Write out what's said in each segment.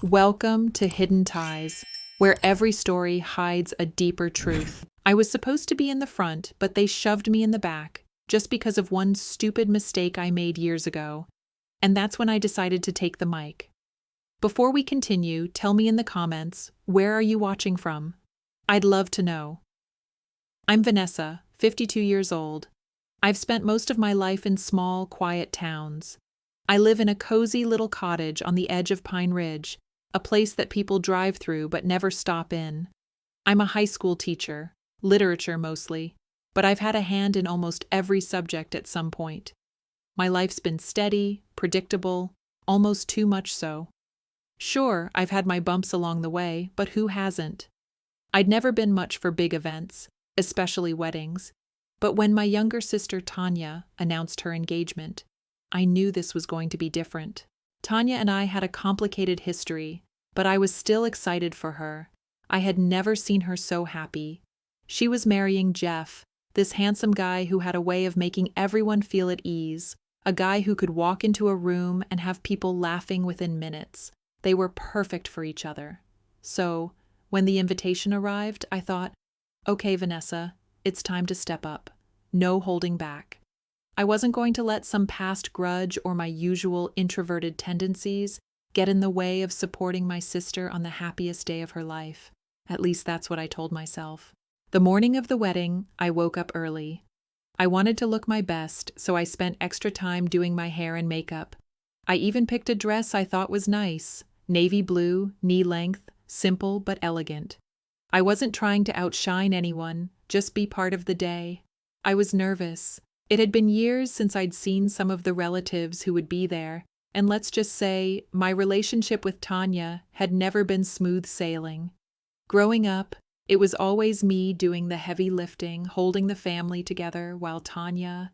Welcome to Hidden Ties, where every story hides a deeper truth. I was supposed to be in the front, but they shoved me in the back, just because of one stupid mistake I made years ago. And that's when I decided to take the mic. Before we continue, tell me in the comments, where are you watching from? I'd love to know. I'm Vanessa, 52 years old. I've spent most of my life in small, quiet towns. I live in a cozy little cottage on the edge of Pine Ridge, a place that people drive through but never stop in. I'm a high school teacher, literature mostly, but I've had a hand in almost every subject at some point. My life's been steady, predictable, almost too much so. Sure, I've had my bumps along the way, but who hasn't? I'd never been much for big events, especially weddings, but when my younger sister Tanya announced her engagement, I knew this was going to be different. Tanya and I had a complicated history, but I was still excited for her. I had never seen her so happy. She was marrying Jeff, this handsome guy who had a way of making everyone feel at ease, a guy who could walk into a room and have people laughing within minutes. They were perfect for each other. So, when the invitation arrived, I thought, okay, Vanessa, it's time to step up. No holding back. I wasn't going to let some past grudge or my usual introverted tendencies get in the way of supporting my sister on the happiest day of her life. At least that's what I told myself. The morning of the wedding, I woke up early. I wanted to look my best, so I spent extra time doing my hair and makeup. I even picked a dress I thought was nice, navy blue, knee-length, simple but elegant. I wasn't trying to outshine anyone, just be part of the day. I was nervous. It had been years since I'd seen some of the relatives who would be there, and let's just say, my relationship with Tanya had never been smooth sailing. Growing up, it was always me doing the heavy lifting, holding the family together, while Tanya,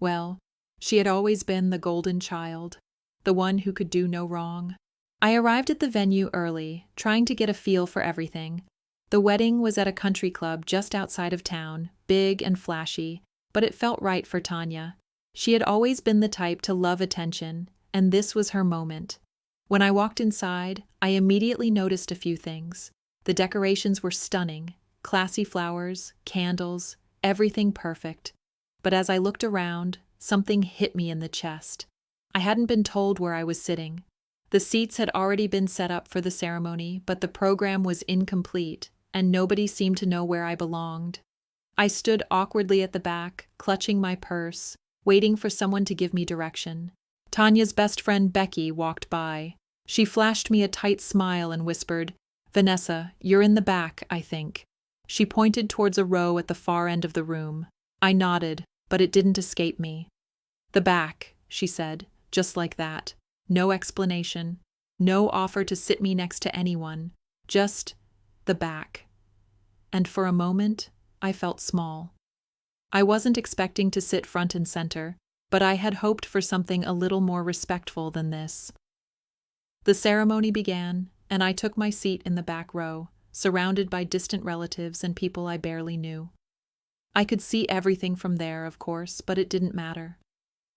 well, she had always been the golden child, the one who could do no wrong. I arrived at the venue early, trying to get a feel for everything. The wedding was at a country club just outside of town, big and flashy, but it felt right for Tanya. She had always been the type to love attention, and this was her moment. When I walked inside, I immediately noticed a few things. The decorations were stunning, classy flowers, candles, everything perfect. But as I looked around, something hit me in the chest. I hadn't been told where I was sitting. The seats had already been set up for the ceremony, but the program was incomplete, and nobody seemed to know where I belonged. I stood awkwardly at the back, clutching my purse, waiting for someone to give me direction. Tanya's best friend Becky walked by. She flashed me a tight smile and whispered, "Vanessa, you're in the back, I think." She pointed towards a row at the far end of the room. I nodded, but it didn't escape me. "The back," she said, just like that. No explanation, no offer to sit me next to anyone, just the back. And for a moment, I felt small. I wasn't expecting to sit front and center, but I had hoped for something a little more respectful than this. The ceremony began, and I took my seat in the back row, surrounded by distant relatives and people I barely knew. I could see everything from there, of course, but it didn't matter.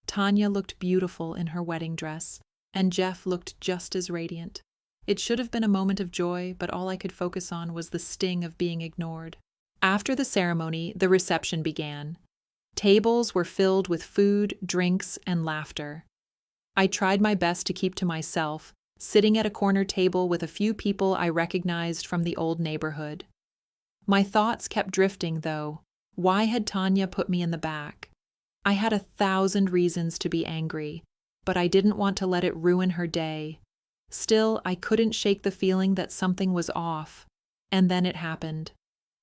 Tanya looked beautiful in her wedding dress, and Jeff looked just as radiant. It should have been a moment of joy, but all I could focus on was the sting of being ignored. After the ceremony, the reception began. Tables were filled with food, drinks, and laughter. I tried my best to keep to myself, sitting at a corner table with a few people I recognized from the old neighborhood. My thoughts kept drifting, though. Why had Tanya put me in the back? I had 1,000 reasons to be angry, but I didn't want to let it ruin her day. Still, I couldn't shake the feeling that something was off. And then it happened.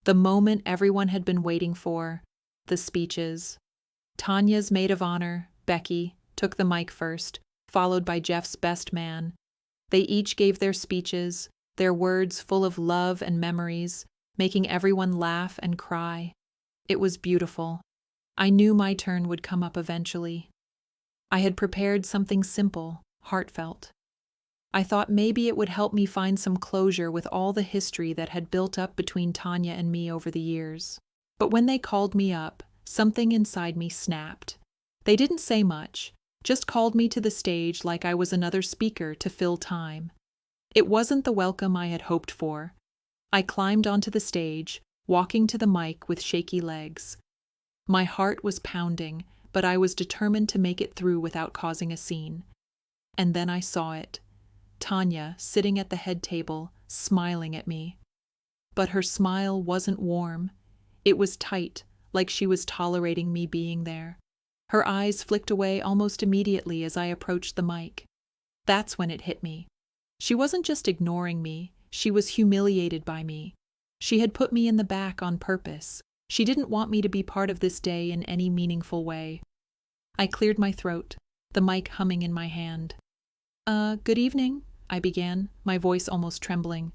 The moment everyone had been waiting for, the speeches. Tanya's maid of honor, Becky, took the mic first, followed by Jeff's best man. They each gave their speeches, their words full of love and memories, making everyone laugh and cry. It was beautiful. I knew my turn would come up eventually. I had prepared something simple, heartfelt. I thought maybe it would help me find some closure with all the history that had built up between Tanya and me over the years. But when they called me up, something inside me snapped. They didn't say much, just called me to the stage like I was another speaker to fill time. It wasn't the welcome I had hoped for. I climbed onto the stage, walking to the mic with shaky legs. My heart was pounding, but I was determined to make it through without causing a scene. And then I saw it. Tanya, sitting at the head table, smiling at me. But her smile wasn't warm. It was tight, like she was tolerating me being there. Her eyes flicked away almost immediately as I approached the mic. That's when it hit me. She wasn't just ignoring me, she was humiliated by me. She had put me in the back on purpose. She didn't want me to be part of this day in any meaningful way. I cleared my throat, the mic humming in my hand. Good evening, I began, my voice almost trembling.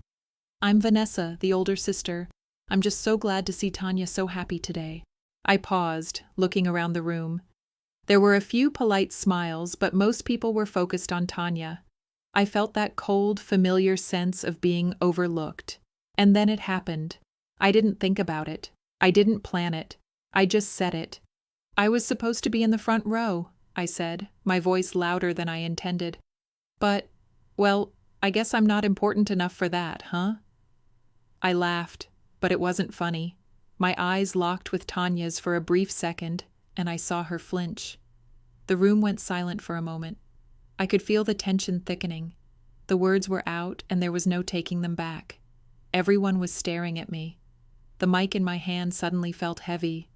I'm Vanessa, the older sister. I'm just so glad to see Tanya so happy today. I paused, looking around the room. There were a few polite smiles, but most people were focused on Tanya. I felt that cold, familiar sense of being overlooked. And then it happened. I didn't think about it. I didn't plan it. I just said it. I was supposed to be in the front row, I said, my voice louder than I intended. But, well, I guess I'm not important enough for that, huh? I laughed, but it wasn't funny. My eyes locked with Tanya's for a brief second, and I saw her flinch. The room went silent for a moment. I could feel the tension thickening. The words were out, and there was no taking them back. Everyone was staring at me. The mic in my hand suddenly felt heavy,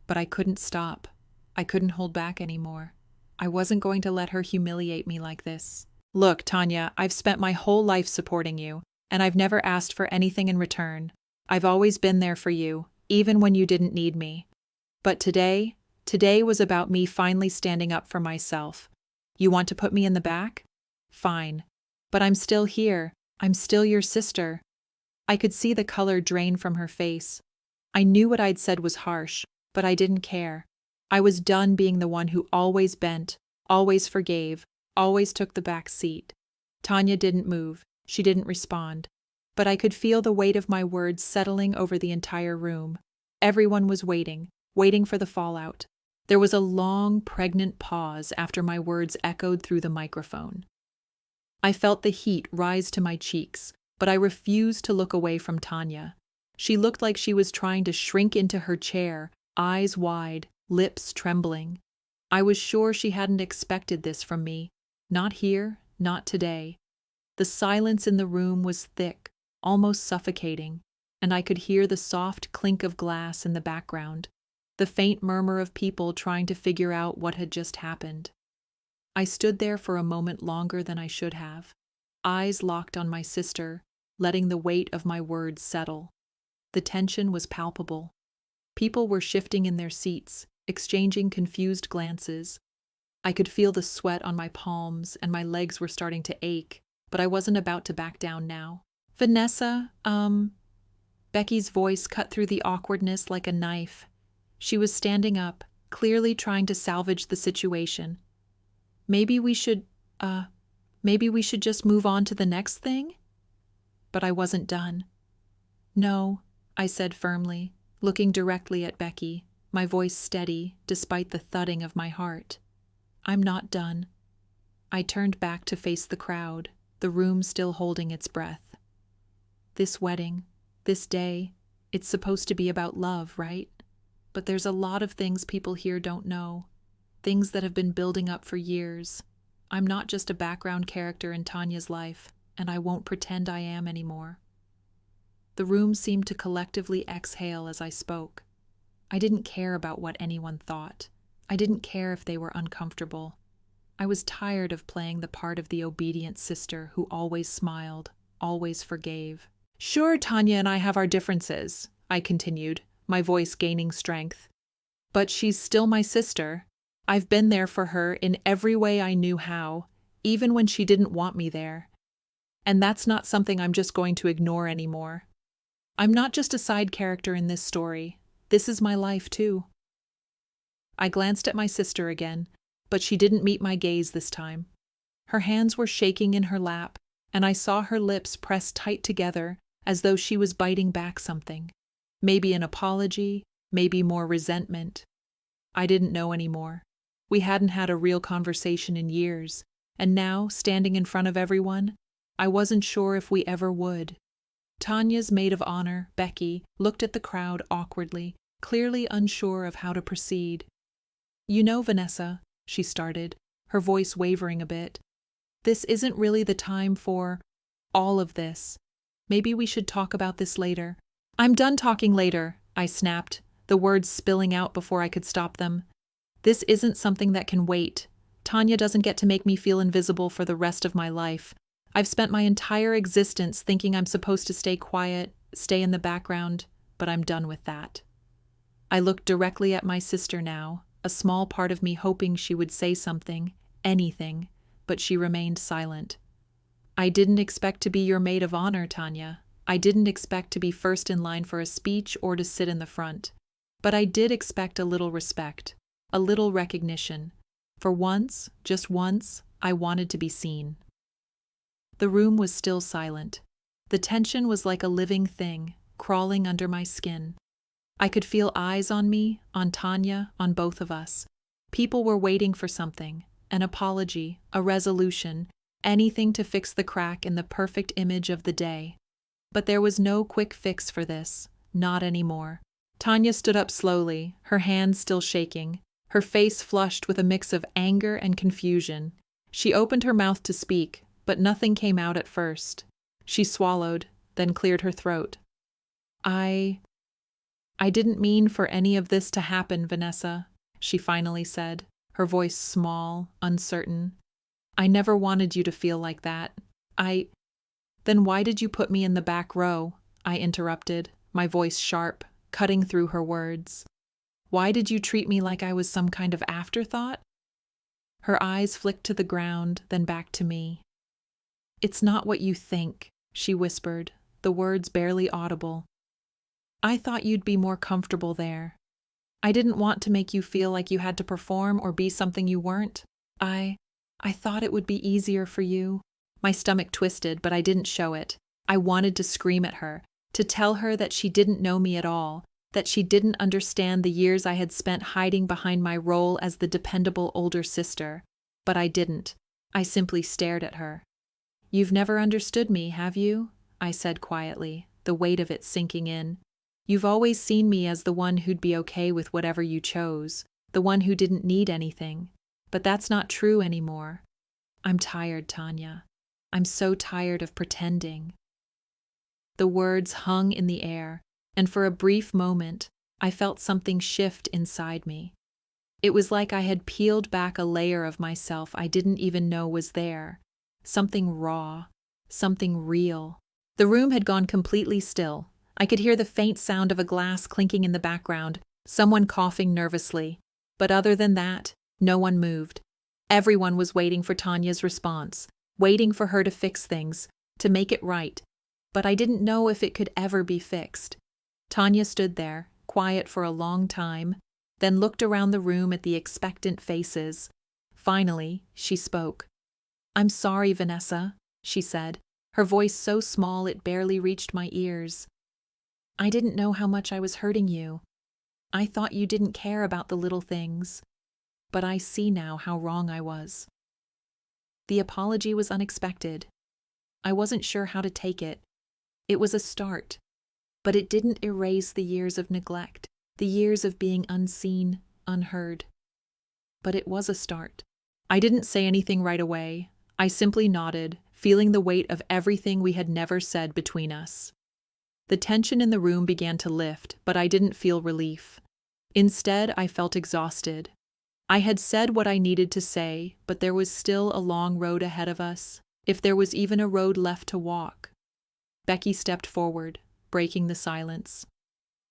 but I couldn't stop. I couldn't hold back anymore. I wasn't going to let her humiliate me like this. Look, Tanya, I've spent my whole life supporting you, and I've never asked for anything in return. I've always been there for you, even when you didn't need me. But today was about me finally standing up for myself. You want to put me in the back? Fine. But I'm still here. I'm still your sister. I could see the color drain from her face. I knew what I'd said was harsh, but I didn't care. I was done being the one who always bent, always forgave, always took the back seat. Tanya didn't move. She didn't respond. But I could feel the weight of my words settling over the entire room. Everyone was waiting for the fallout. There was a long, pregnant pause after my words echoed through the microphone. I felt the heat rise to my cheeks, but I refused to look away from Tanya. She looked like she was trying to shrink into her chair, eyes wide, lips trembling. I was sure she hadn't expected this from me. Not here, not today. The silence in the room was thick, almost suffocating, and I could hear the soft clink of glass in the background, the faint murmur of people trying to figure out what had just happened. I stood there for a moment longer than I should have, eyes locked on my sister, letting the weight of my words settle. The tension was palpable. People were shifting in their seats, exchanging confused glances. I could feel the sweat on my palms, and my legs were starting to ache, but I wasn't about to back down now. Vanessa, Becky's voice cut through the awkwardness like a knife. She was standing up, clearly trying to salvage the situation. Maybe we should just move on to the next thing? But I wasn't done. No, I said firmly, looking directly at Becky, my voice steady despite the thudding of my heart. I'm not done. I turned back to face the crowd, the room still holding its breath. This wedding, this day, it's supposed to be about love, right? But there's a lot of things people here don't know. Things that have been building up for years. I'm not just a background character in Tanya's life, and I won't pretend I am anymore. The room seemed to collectively exhale as I spoke. I didn't care about what anyone thought. I didn't care if they were uncomfortable. I was tired of playing the part of the obedient sister who always smiled, always forgave. Sure, Tanya and I have our differences, I continued, my voice gaining strength. But she's still my sister. I've been there for her in every way I knew how, even when she didn't want me there. And that's not something I'm just going to ignore anymore. I'm not just a side character in this story. This is my life, too. I glanced at my sister again, but she didn't meet my gaze this time. Her hands were shaking in her lap, and I saw her lips pressed tight together as though she was biting back something. Maybe an apology, maybe more resentment. I didn't know anymore. We hadn't had a real conversation in years, and now, standing in front of everyone, I wasn't sure if we ever would. Tanya's maid of honor, Becky, looked at the crowd awkwardly, clearly unsure of how to proceed. You know, Vanessa, she started, her voice wavering a bit. This isn't really the time for all of this. Maybe we should talk about this later. I'm done talking later, I snapped, the words spilling out before I could stop them. This isn't something that can wait. Tanya doesn't get to make me feel invisible for the rest of my life. I've spent my entire existence thinking I'm supposed to stay quiet, stay in the background, but I'm done with that. I looked directly at my sister now, a small part of me hoping she would say something, anything, but she remained silent. I didn't expect to be your maid of honor, Tanya. I didn't expect to be first in line for a speech or to sit in the front. But I did expect a little respect, a little recognition. For once, just once, I wanted to be seen. The room was still silent. The tension was like a living thing, crawling under my skin. I could feel eyes on me, on Tanya, on both of us. People were waiting for something, an apology, a resolution, anything to fix the crack in the perfect image of the day. But there was no quick fix for this, not anymore. Tanya stood up slowly, her hands still shaking, her face flushed with a mix of anger and confusion. She opened her mouth to speak, but nothing came out at first. She swallowed, then cleared her throat. I didn't mean for any of this to happen, Vanessa, she finally said, her voice small, uncertain. I never wanted you to feel like that. Then why did you put me in the back row? I interrupted, my voice sharp, cutting through her words. Why did you treat me like I was some kind of afterthought? Her eyes flicked to the ground, then back to me. It's not what you think, she whispered, the words barely audible. I thought you'd be more comfortable there. I didn't want to make you feel like you had to perform or be something you weren't. I thought it would be easier for you. My stomach twisted, but I didn't show it. I wanted to scream at her, to tell her that she didn't know me at all, that she didn't understand the years I had spent hiding behind my role as the dependable older sister. But I didn't. I simply stared at her. You've never understood me, have you? I said quietly, the weight of it sinking in. You've always seen me as the one who'd be okay with whatever you chose, the one who didn't need anything. But that's not true anymore. I'm tired, Tanya. I'm so tired of pretending. The words hung in the air, and for a brief moment, I felt something shift inside me. It was like I had peeled back a layer of myself I didn't even know was there. Something raw, something real. The room had gone completely still. I could hear the faint sound of a glass clinking in the background, someone coughing nervously. But other than that, no one moved. Everyone was waiting for Tanya's response, waiting for her to fix things, to make it right. But I didn't know if it could ever be fixed. Tanya stood there, quiet for a long time, then looked around the room at the expectant faces. Finally, she spoke. I'm sorry, Vanessa, she said, her voice so small it barely reached my ears. I didn't know how much I was hurting you. I thought you didn't care about the little things. But I see now how wrong I was. The apology was unexpected. I wasn't sure how to take it. It was a start, but it didn't erase the years of neglect, the years of being unseen, unheard. But it was a start. I didn't say anything right away. I simply nodded, feeling the weight of everything we had never said between us. The tension in the room began to lift, but I didn't feel relief. Instead, I felt exhausted. I had said what I needed to say, but there was still a long road ahead of us, if there was even a road left to walk. Becky stepped forward, breaking the silence.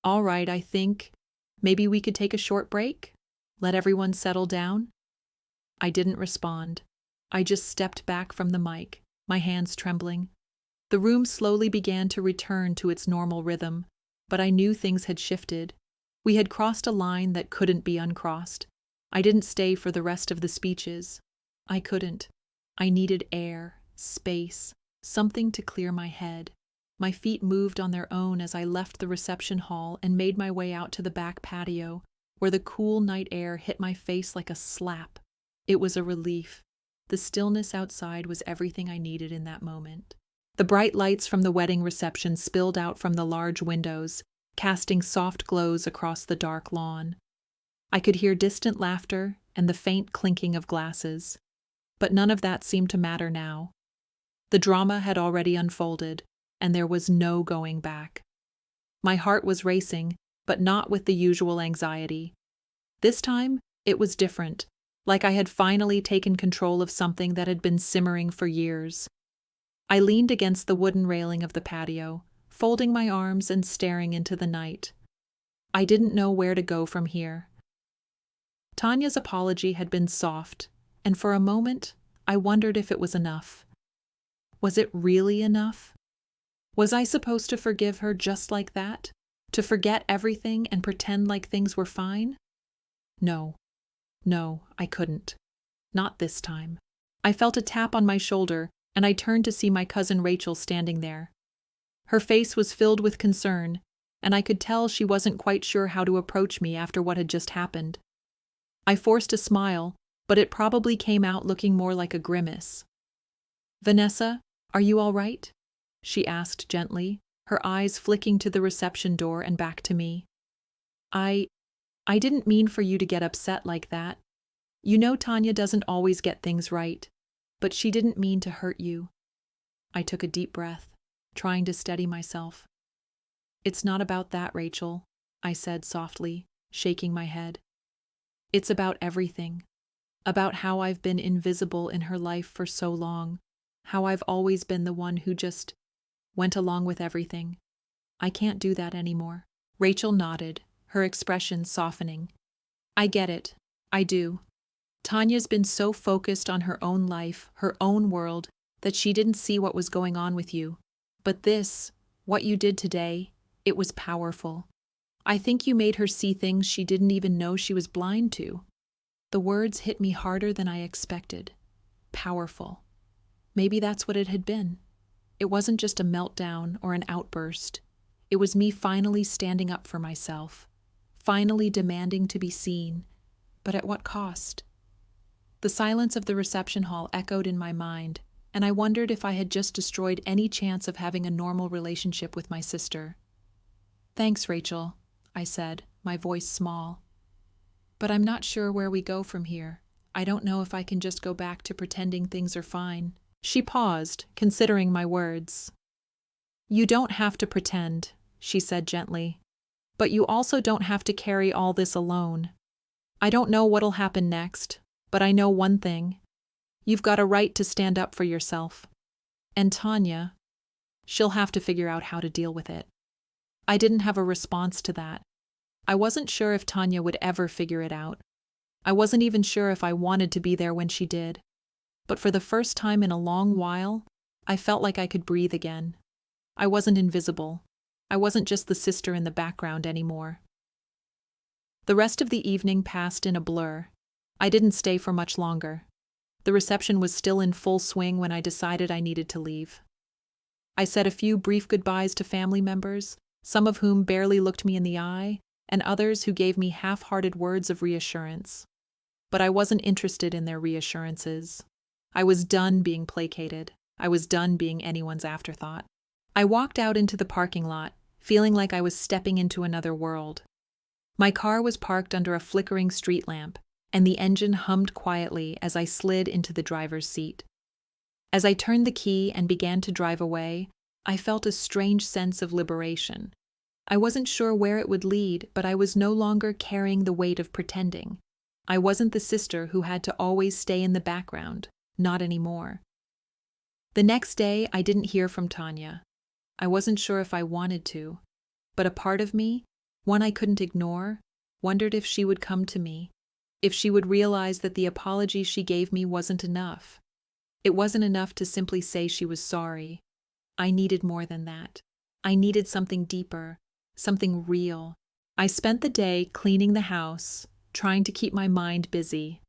All right, I think. Maybe we could take a short break? Let everyone settle down? I didn't respond. I just stepped back from the mic, my hands trembling. The room slowly began to return to its normal rhythm, but I knew things had shifted. We had crossed a line that couldn't be uncrossed. I didn't stay for the rest of the speeches. I couldn't. I needed air, space, something to clear my head. My feet moved on their own as I left the reception hall and made my way out to the back patio, where the cool night air hit my face like a slap. It was a relief. The stillness outside was everything I needed in that moment. The bright lights from the wedding reception spilled out from the large windows, casting soft glows across the dark lawn. I could hear distant laughter and the faint clinking of glasses, but none of that seemed to matter now. The drama had already unfolded, and there was no going back. My heart was racing, but not with the usual anxiety. This time, it was different, like I had finally taken control of something that had been simmering for years. I leaned against the wooden railing of the patio, folding my arms and staring into the night. I didn't know where to go from here. Tanya's apology had been soft, and for a moment, I wondered if it was enough. Was it really enough? Was I supposed to forgive her just like that? To forget everything and pretend like things were fine? No, I couldn't. Not this time. I felt a tap on my shoulder, and I turned to see my cousin Rachel standing there. Her face was filled with concern, and I could tell she wasn't quite sure how to approach me after what had just happened. I forced a smile, but it probably came out looking more like a grimace. "Vanessa, are you all right?" she asked gently, her eyes flicking to the reception door and back to me. I didn't mean for you to get upset like that. You know Tanya doesn't always get things right, but she didn't mean to hurt you." I took a deep breath, trying to steady myself. "It's not about that, Rachel," I said softly, shaking my head. "It's about everything. About how I've been invisible in her life for so long, how I've always been the one who just went along with everything. I can't do that anymore." Rachel nodded, her expression softening. "I get it. I do. Tanya's been so focused on her own life, her own world, that she didn't see what was going on with you. But this, what you did today, it was powerful. I think you made her see things she didn't even know she was blind to." The words hit me harder than I expected. Powerful. Maybe that's what it had been. It wasn't just a meltdown or an outburst. It was me finally standing up for myself, finally demanding to be seen, but at what cost? The silence of the reception hall echoed in my mind, and I wondered if I had just destroyed any chance of having a normal relationship with my sister. "Thanks, Rachel," I said, my voice small. "But I'm not sure where we go from here. I don't know if I can just go back to pretending things are fine." She paused, considering my words. "You don't have to pretend," she said gently. "But you also don't have to carry all this alone. I don't know what'll happen next, but I know one thing. You've got a right to stand up for yourself. And Tanya, she'll have to figure out how to deal with it." I didn't have a response to that. I wasn't sure if Tanya would ever figure it out. I wasn't even sure if I wanted to be there when she did. But for the first time in a long while, I felt like I could breathe again. I wasn't invisible. I wasn't just the sister in the background anymore. The rest of the evening passed in a blur. I didn't stay for much longer. The reception was still in full swing when I decided I needed to leave. I said a few brief goodbyes to family members, some of whom barely looked me in the eye, and others who gave me half-hearted words of reassurance. But I wasn't interested in their reassurances. I was done being placated. I was done being anyone's afterthought. I walked out into the parking lot, feeling like I was stepping into another world. My car was parked under a flickering street lamp, and the engine hummed quietly as I slid into the driver's seat. As I turned the key and began to drive away, I felt a strange sense of liberation. I wasn't sure where it would lead, but I was no longer carrying the weight of pretending. I wasn't the sister who had to always stay in the background. Not anymore. The next day, I didn't hear from Tanya. I wasn't sure if I wanted to, but a part of me, one I couldn't ignore, wondered if she would come to me, if she would realize that the apology she gave me wasn't enough. It wasn't enough to simply say she was sorry. I needed more than that. I needed something deeper, something real. I spent the day cleaning the house, trying to keep my mind busy.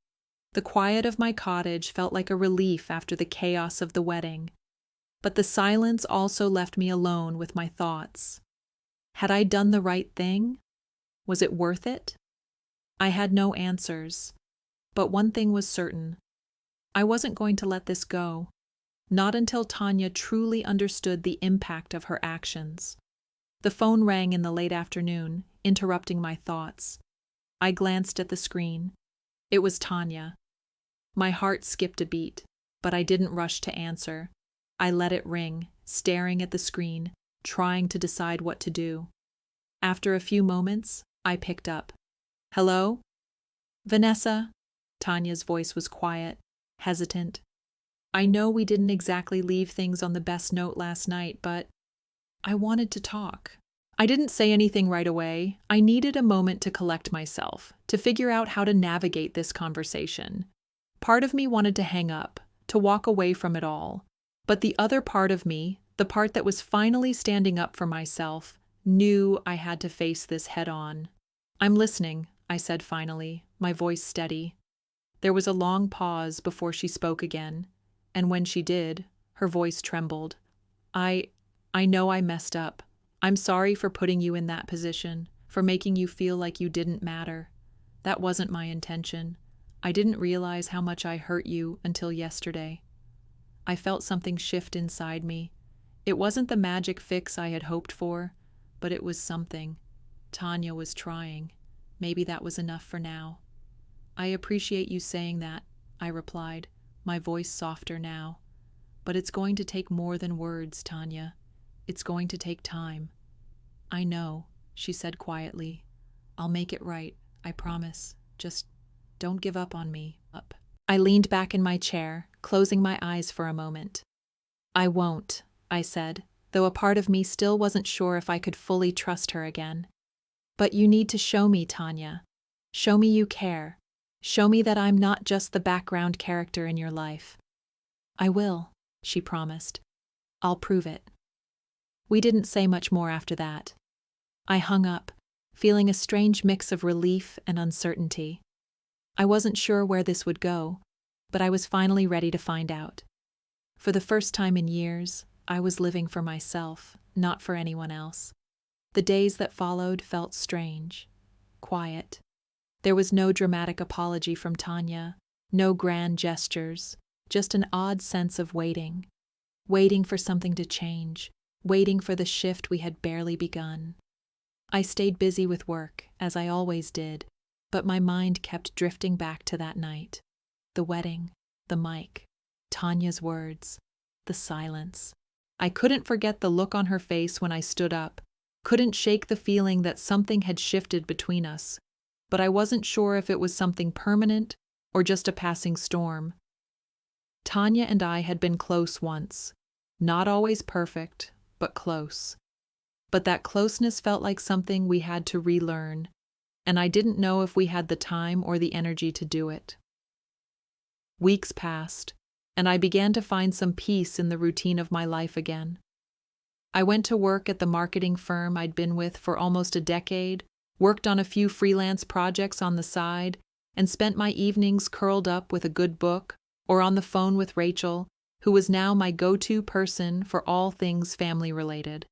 The quiet of my cottage felt like a relief after the chaos of the wedding, but the silence also left me alone with my thoughts. Had I done the right thing? Was it worth it? I had no answers, but one thing was certain. I wasn't going to let this go. Not until Tanya truly understood the impact of her actions. The phone rang in the late afternoon, interrupting my thoughts. I glanced at the screen. It was Tanya. My heart skipped a beat, but I didn't rush to answer. I let it ring, staring at the screen, trying to decide what to do. After a few moments, I picked up. "Hello? Vanessa?" Tanya's voice was quiet, hesitant. "I know we didn't exactly leave things on the best note last night, but I wanted to talk." I didn't say anything right away. I needed a moment to collect myself, to figure out how to navigate this conversation. Part of me wanted to hang up, to walk away from it all. But the other part of me, the part that was finally standing up for myself, knew I had to face this head on. "I'm listening," I said finally, my voice steady. There was a long pause before she spoke again, and when she did, her voice trembled. I know I messed up. I'm sorry for putting you in that position, for making you feel like you didn't matter. That wasn't my intention. I didn't realize how much I hurt you until yesterday." I felt something shift inside me. It wasn't the magic fix I had hoped for, but it was something. Tanya was trying. Maybe that was enough for now. "I appreciate you saying that," I replied, my voice softer now. "But it's going to take more than words, Tanya. It's going to take time." "I know," she said quietly. "I'll make it right, I promise. Just don't give up on me." I leaned back in my chair, closing my eyes for a moment. "I won't," I said, though a part of me still wasn't sure if I could fully trust her again. "But you need to show me, Tanya. Show me you care. Show me that I'm not just the background character in your life." "I will," she promised. "I'll prove it." We didn't say much more after that. I hung up, feeling a strange mix of relief and uncertainty. I wasn't sure where this would go, but I was finally ready to find out. For the first time in years, I was living for myself, not for anyone else. The days that followed felt strange, quiet. There was no dramatic apology from Tanya, no grand gestures, just an odd sense of waiting. Waiting for something to change, waiting for the shift we had barely begun. I stayed busy with work, as I always did, but my mind kept drifting back to that night. The wedding, the mic, Tanya's words, the silence. I couldn't forget the look on her face when I stood up, couldn't shake the feeling that something had shifted between us, but I wasn't sure if it was something permanent or just a passing storm. Tanya and I had been close once, not always perfect, but close. But that closeness felt like something we had to relearn, and I didn't know if we had the time or the energy to do it. Weeks passed, and I began to find some peace in the routine of my life again. I went to work at the marketing firm I'd been with for almost a decade, worked on a few freelance projects on the side, and spent my evenings curled up with a good book or on the phone with Rachel, who was now my go-to person for all things family-related.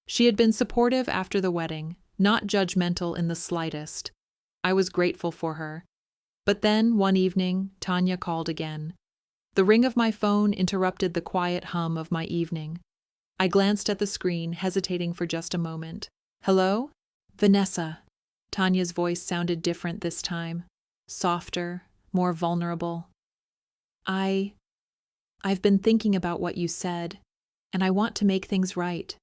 She had been supportive after the wedding, not judgmental in the slightest. I was grateful for her. But then, one evening, Tanya called again. The ring of my phone interrupted the quiet hum of my evening. I glanced at the screen, hesitating for just a moment. "Hello? Vanessa." Tanya's voice sounded different this time, softer, more vulnerable. I've been thinking about what you said, and I want to make things right.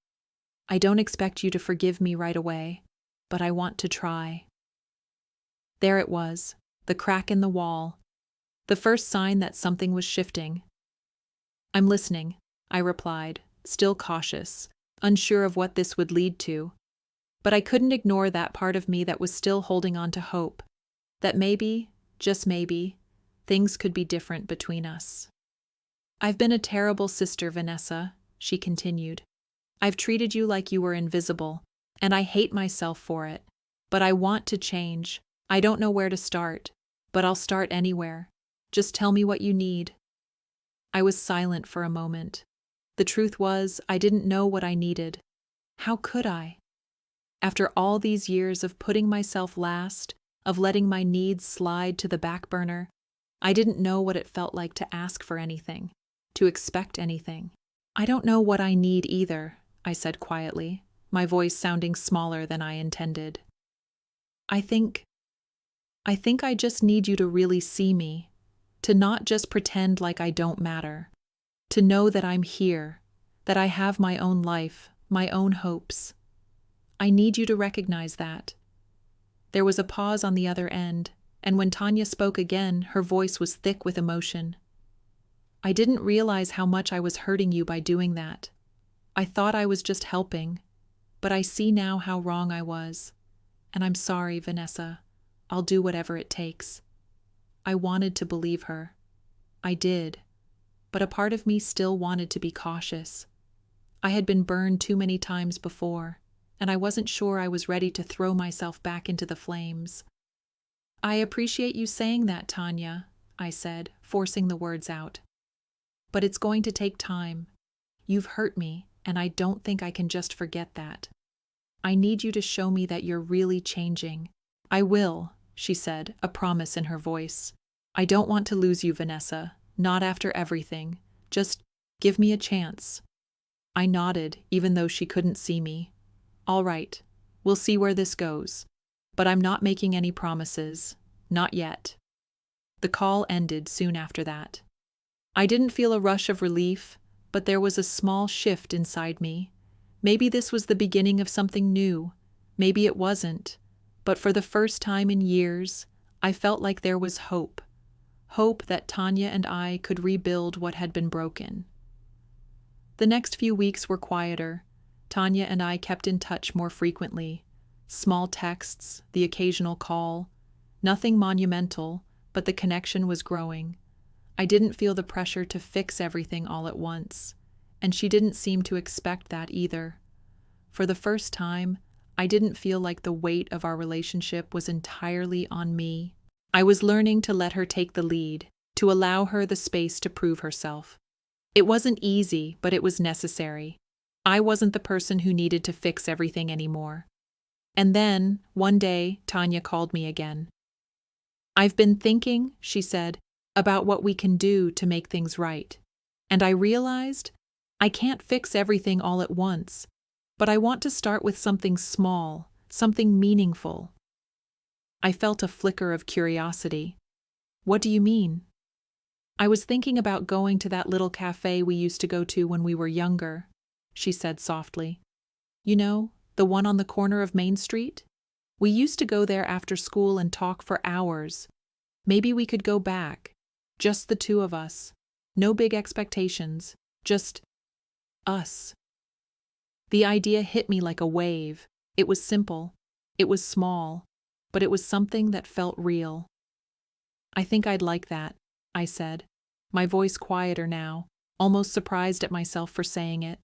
I don't expect you to forgive me right away, but I want to try." There it was, the crack in the wall, the first sign that something was shifting. "I'm listening," I replied, still cautious, unsure of what this would lead to. But I couldn't ignore that part of me that was still holding on to hope, that maybe, just maybe, things could be different between us. "I've been a terrible sister, Vanessa," she continued. "I've treated you like you were invisible, and I hate myself for it. But I want to change. I don't know where to start, but I'll start anywhere. Just tell me what you need." I was silent for a moment. The truth was, I didn't know what I needed. How could I? After all these years of putting myself last, of letting my needs slide to the back burner, I didn't know what it felt like to ask for anything, to expect anything. I don't know what I need either, I said quietly, my voice sounding smaller than I intended. I think I just need you to really see me, to not just pretend like I don't matter, to know that I'm here, that I have my own life, my own hopes. I need you to recognize that. There was a pause on the other end, and when Tanya spoke again, her voice was thick with emotion. I didn't realize how much I was hurting you by doing that. I thought I was just helping, but I see now how wrong I was. And I'm sorry, Vanessa. I'll do whatever it takes. I wanted to believe her. I did. But a part of me still wanted to be cautious. I had been burned too many times before, and I wasn't sure I was ready to throw myself back into the flames. I appreciate you saying that, Tanya, I said, forcing the words out. But it's going to take time. You've hurt me, and I don't think I can just forget that. I need you to show me that you're really changing. I will, she said, a promise in her voice. I don't want to lose you, Vanessa, not after everything. Just give me a chance. I nodded, even though she couldn't see me. All right, we'll see where this goes. But I'm not making any promises. Not yet. The call ended soon after that. I didn't feel a rush of relief, but there was a small shift inside me. Maybe this was the beginning of something new. Maybe it wasn't. But for the first time in years, I felt like there was hope. Hope that Tanya and I could rebuild what had been broken. The next few weeks were quieter. Tanya and I kept in touch more frequently. Small texts, the occasional call. Nothing monumental, but the connection was growing. I didn't feel the pressure to fix everything all at once, and she didn't seem to expect that either. For the first time, I didn't feel like the weight of our relationship was entirely on me. I was learning to let her take the lead, to allow her the space to prove herself. It wasn't easy, but it was necessary. I wasn't the person who needed to fix everything anymore. And then, one day, Tanya called me again. I've been thinking, she said, about what we can do to make things right. And I realized I can't fix everything all at once, but I want to start with something small, something meaningful. I felt a flicker of curiosity. What do you mean? I was thinking about going to that little cafe we used to go to when we were younger, she said softly. You know, the one on the corner of Main Street? We used to go there after school and talk for hours. Maybe we could go back. Just the two of us. No big expectations. Just us. The idea hit me like a wave. It was simple. It was small. But it was something that felt real. I think I'd like that, I said, my voice quieter now, almost surprised at myself for saying it.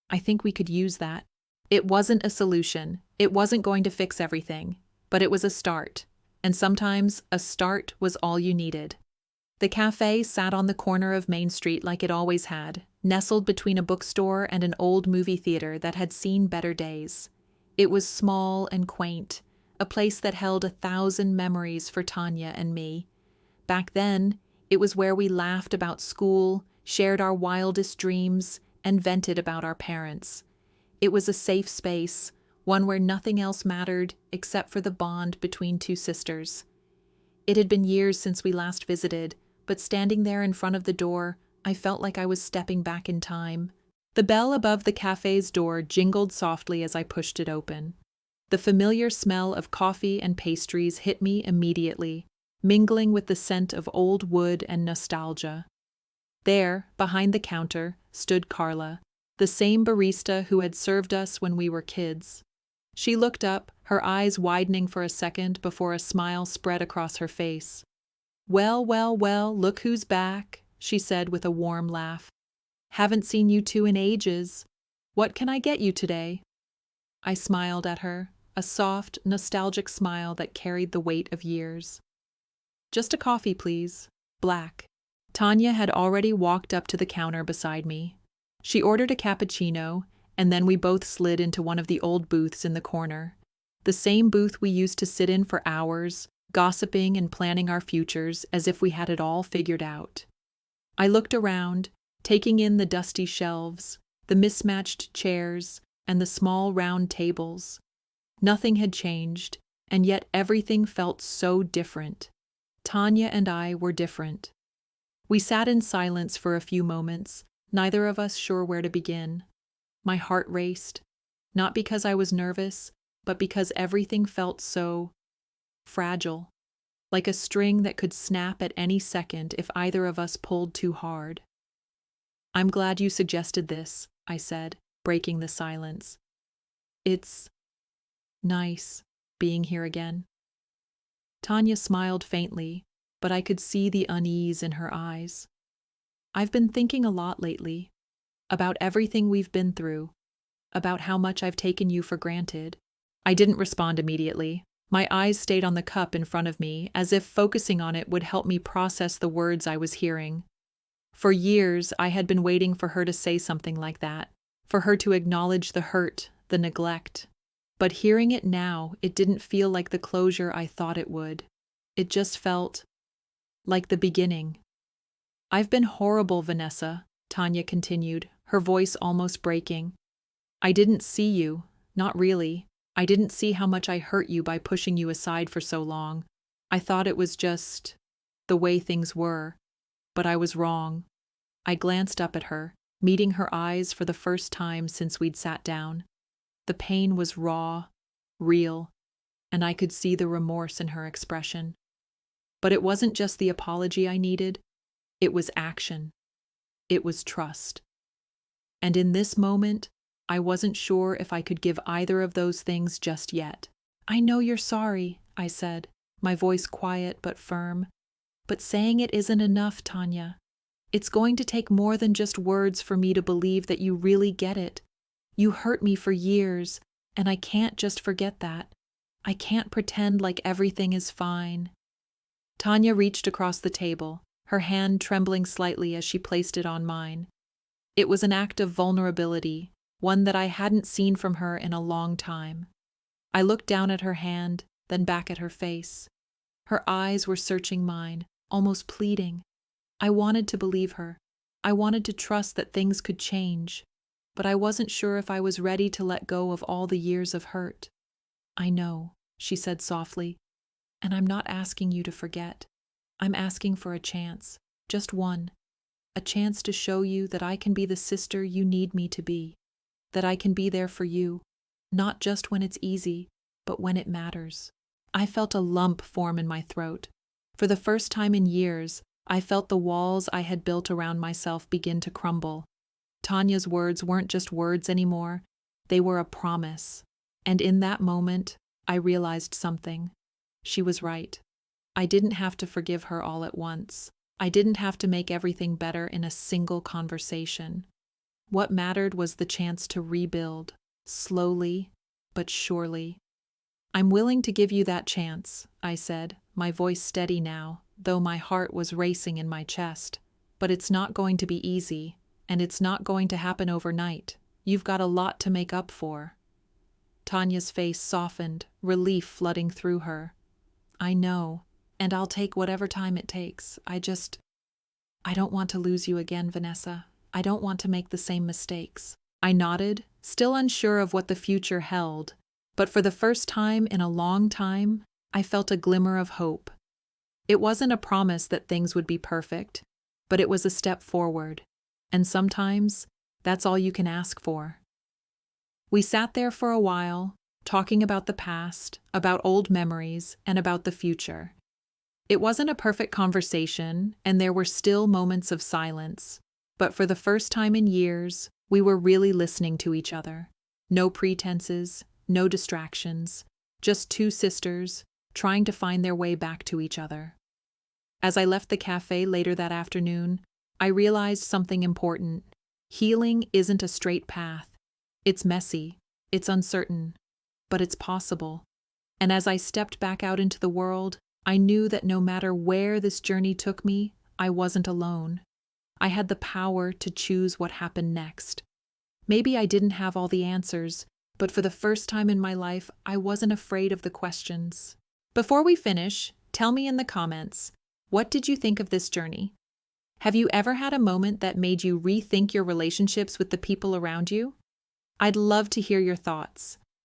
I think we could use that. It wasn't a solution. It wasn't going to fix everything. But it was a start. And sometimes a start was all you needed. The cafe sat on the corner of Main Street like it always had, nestled between a bookstore and an old movie theater that had seen better days. It was small and quaint, a place that held 1,000 memories for Tanya and me. Back then, it was where we laughed about school, shared our wildest dreams, and vented about our parents. It was a safe space, one where nothing else mattered except for the bond between two sisters. It had been years since we last visited, but standing there in front of the door, I felt like I was stepping back in time. The bell above the cafe's door jingled softly as I pushed it open. The familiar smell of coffee and pastries hit me immediately, mingling with the scent of old wood and nostalgia. There, behind the counter, stood Carla, the same barista who had served us when we were kids. She looked up, her eyes widening for a second before a smile spread across her face. Well, well, well, look who's back, she said with a warm laugh. Haven't seen you two in ages. What can I get you today? I smiled at her, a soft, nostalgic smile that carried the weight of years. Just a coffee, please. Black. Tanya had already walked up to the counter beside me. She ordered a cappuccino, and then we both slid into one of the old booths in the corner. The same booth we used to sit in for hours, gossiping and planning our futures as if we had it all figured out. I looked around, taking in the dusty shelves, the mismatched chairs, and the small round tables. Nothing had changed, and yet everything felt so different. Tanya and I were different. We sat in silence for a few moments, neither of us sure where to begin. My heart raced, not because I was nervous, but because everything felt so fragile, like a string that could snap at any second if either of us pulled too hard. "I'm glad you suggested this," I said, breaking the silence. "It's nice being here again." Tanya smiled faintly, but I could see the unease in her eyes. "I've been thinking a lot lately, about everything we've been through, about how much I've taken you for granted." I didn't respond immediately. My eyes stayed on the cup in front of me, as if focusing on it would help me process the words I was hearing. For years, I had been waiting for her to say something like that, for her to acknowledge the hurt, the neglect. But hearing it now, it didn't feel like the closure I thought it would. It just felt like the beginning. "I've been horrible, Vanessa," Tanya continued, her voice almost breaking. "I didn't see you, not really. I didn't see how much I hurt you by pushing you aside for so long. I thought it was just the way things were. But I was wrong." I glanced up at her, meeting her eyes for the first time since we'd sat down. The pain was raw, real, and I could see the remorse in her expression. But it wasn't just the apology I needed, it was action. It was trust. And in this moment, I wasn't sure if I could give either of those things just yet. "I know you're sorry," I said, my voice quiet but firm. "But saying it isn't enough, Tanya. It's going to take more than just words for me to believe that you really get it. You hurt me for years, and I can't just forget that. I can't pretend like everything is fine." Tanya reached across the table, her hand trembling slightly as she placed it on mine. It was an act of vulnerability, one that I hadn't seen from her in a long time. I looked down at her hand, then back at her face. Her eyes were searching mine, almost pleading. I wanted to believe her. I wanted to trust that things could change, but I wasn't sure if I was ready to let go of all the years of hurt. "I know," she said softly, "and I'm not asking you to forget. I'm asking for a chance, just one. A chance to show you that I can be the sister you need me to be, that I can be there for you, not just when it's easy, but when it matters." I felt a lump form in my throat. For the first time in years, I felt the walls I had built around myself begin to crumble. Tanya's words weren't just words anymore, they were a promise. And in that moment, I realized something. She was right. I didn't have to forgive her all at once. I didn't have to make everything better in a single conversation. What mattered was the chance to rebuild, slowly but surely. "I'm willing to give you that chance," I said, my voice steady now, though my heart was racing in my chest. "But it's not going to be easy, and it's not going to happen overnight. You've got a lot to make up for." Tanya's face softened, relief flooding through her. "I know, and I'll take whatever time it takes. I don't want to lose you again, Vanessa. I don't want to make the same mistakes." I nodded, still unsure of what the future held, but for the first time in a long time, I felt a glimmer of hope. It wasn't a promise that things would be perfect, but it was a step forward, and sometimes that's all you can ask for. We sat there for a while, talking about the past, about old memories, and about the future. It wasn't a perfect conversation, and there were still moments of silence, but for the first time in years, we were really listening to each other. No pretenses, no distractions, just two sisters trying to find their way back to each other. As I left the cafe later that afternoon, I realized something important. Healing isn't a straight path. It's messy, it's uncertain, but it's possible. And as I stepped back out into the world, I knew that no matter where this journey took me, I wasn't alone. I had the power to choose what happened next. Maybe I didn't have all the answers, but for the first time in my life, I wasn't afraid of the questions. Before we finish, tell me in the comments, what did you think of this journey? Have you ever had a moment that made you rethink your relationships with the people around you? I'd love to hear your thoughts.